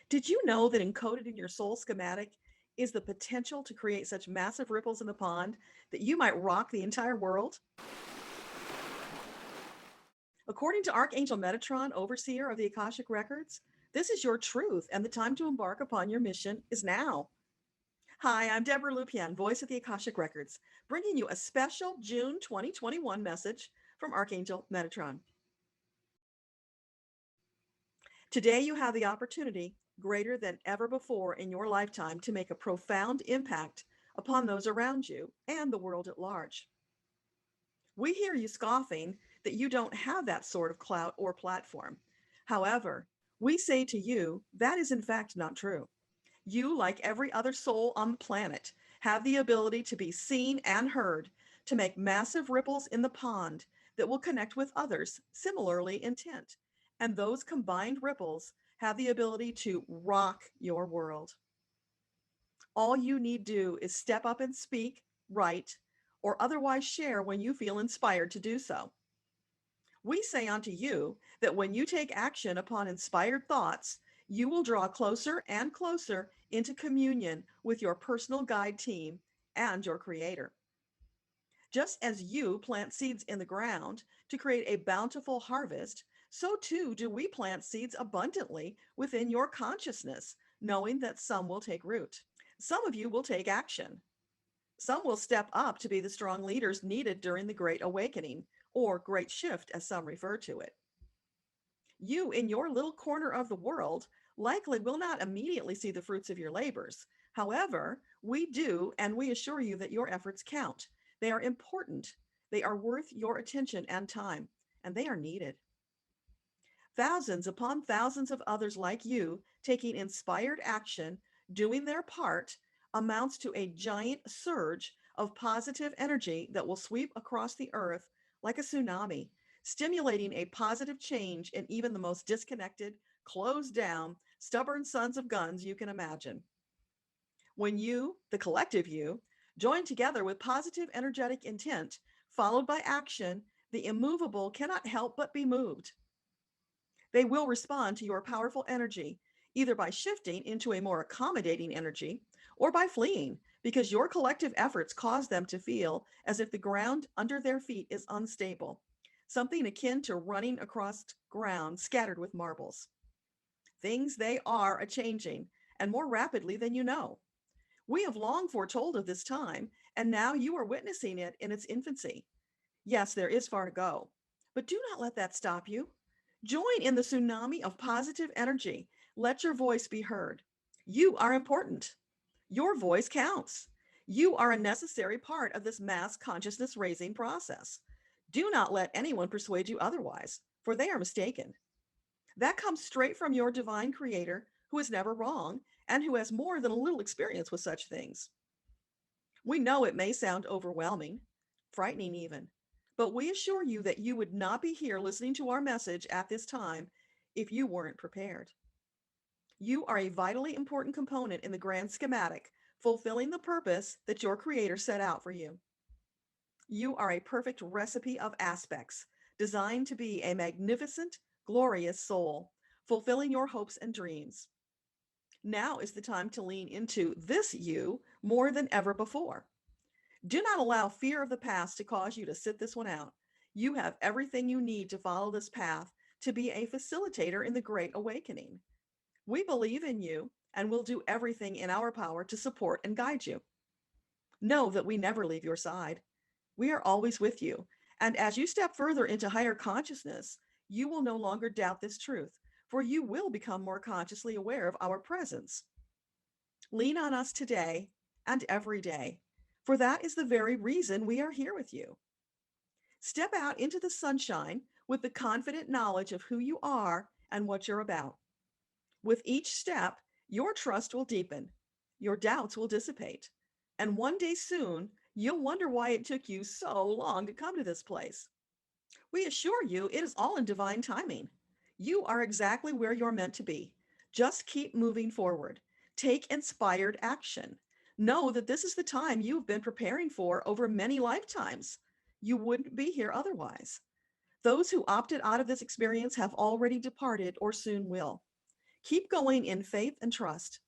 Did you know that encoded in your soul schematic is the potential to create such massive ripples in the pond that you might rock the entire world? According to Archangel Metatron, overseer of the Akashic Records, this is your truth, and the time to embark upon your mission is now. Hi, I'm Debbra Lupien, voice of the Akashic Records, bringing you a special June 2021 message from Archangel Metatron. Today, you have the opportunity, greater than ever before in your lifetime, to make a profound impact upon those around you and the world at large. We hear you scoffing that you don't have that sort of clout or platform. However, we say to you that is in fact not true. You, like every other soul on the planet, have the ability to be seen and heard, to make massive ripples in the pond that will connect with others similarly intent. And those combined ripples have the ability to rock your world. All you need do is step up and speak, write, or otherwise share when you feel inspired to do so. We say unto you that when you take action upon inspired thoughts, you will draw closer and closer into communion with your personal guide team and your creator. Just as you plant seeds in the ground to create a bountiful harvest, so too do we plant seeds abundantly within your consciousness, knowing that some will take root. Some of you will take action. Some will step up to be the strong leaders needed during the Great Awakening, or Great Shift, as some refer to it. You, in your little corner of the world, likely will not immediately see the fruits of your labors. However, we do, and we assure you that your efforts count. They are important. They are worth your attention and time, and they are needed. Thousands upon thousands of others like you taking inspired action, doing their part, amounts to a giant surge of positive energy that will sweep across the earth like a tsunami, stimulating a positive change in even the most disconnected, closed down, stubborn sons of guns you can imagine. When you, the collective you, join together with positive energetic intent, followed by action, the immovable cannot help but be moved. They will respond to your powerful energy, either by shifting into a more accommodating energy or by fleeing, because your collective efforts cause them to feel as if the ground under their feet is unstable, something akin to running across ground scattered with marbles. Things they are a changing, and more rapidly than you know. We have long foretold of this time, and now you are witnessing it in its infancy. Yes, there is far to go, but do not let that stop you. Join in the tsunami of positive energy. Let your voice be heard. You are important. Your voice counts. You are a necessary part of this mass consciousness raising process. Do not let anyone persuade you otherwise, for they are mistaken. That comes straight from your divine creator, who is never wrong and who has more than a little experience with such things. We know it may sound overwhelming, frightening even, but we assure you that you would not be here listening to our message at this time if you weren't prepared. You are a vitally important component in the grand schematic, fulfilling the purpose that your creator set out for you. You are a perfect recipe of aspects, designed to be a magnificent, glorious soul, fulfilling your hopes and dreams. Now is the time to lean into this you more than ever before. Do not allow fear of the past to cause you to sit this one out. You have everything you need to follow this path to be a facilitator in the Great Awakening. We believe in you and will do everything in our power to support and guide you. Know that we never leave your side. We are always with you. And as you step further into higher consciousness, you will no longer doubt this truth, for you will become more consciously aware of our presence. Lean on us today and every day, for that is the very reason we are here with you. Step out into the sunshine with the confident knowledge of who you are and what you're about. With each step, your trust will deepen, your doubts will dissipate, and one day soon, you'll wonder why it took you so long to come to this place. We assure you it is all in divine timing. You are exactly where you're meant to be. Just keep moving forward. Take inspired action. Know that this is the time you've been preparing for over many lifetimes. You wouldn't be here otherwise. Those who opted out of this experience have already departed or soon will. Keep going in faith and trust.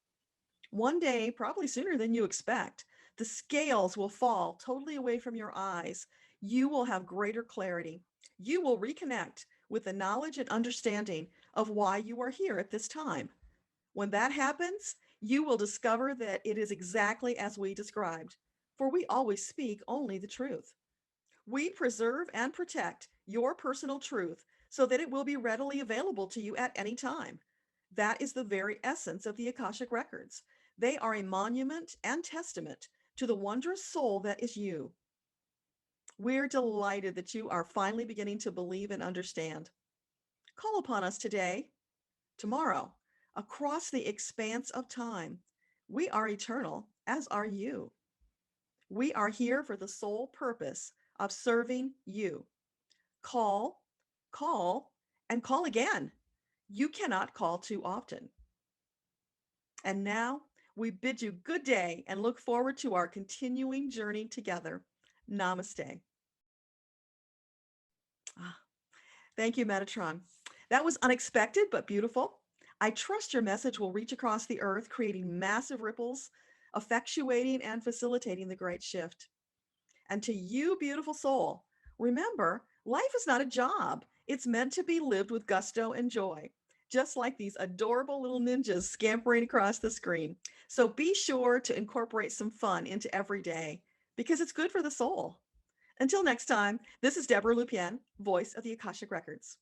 One day, probably sooner than you expect, the scales will fall totally away from your eyes. You will have greater clarity. You will reconnect with the knowledge and understanding of why you are here at this time. When that happens, you will discover that it is exactly as we described, for we always speak only the truth. We preserve and protect your personal truth so that it will be readily available to you at any time. That is the very essence of the Akashic Records. They are a monument and testament to the wondrous soul that is you. We're delighted that you are finally beginning to believe and understand. Call upon us today, tomorrow, across the expanse of time. We are eternal, as are you. We are here for the sole purpose of serving you. Call, call, and call again. You cannot call too often. And now we bid you good day and look forward to our continuing journey together. Namaste. Ah, thank you, Metatron. That was unexpected but beautiful. I trust your message will reach across the earth, creating massive ripples, effectuating and facilitating the great shift. And to you, beautiful soul, remember, life is not a job. It's meant to be lived with gusto and joy, just like these adorable little ninjas scampering across the screen. So be sure to incorporate some fun into every day because it's good for the soul. Until next time, this is Debbra Lupien, voice of the Akashic Records.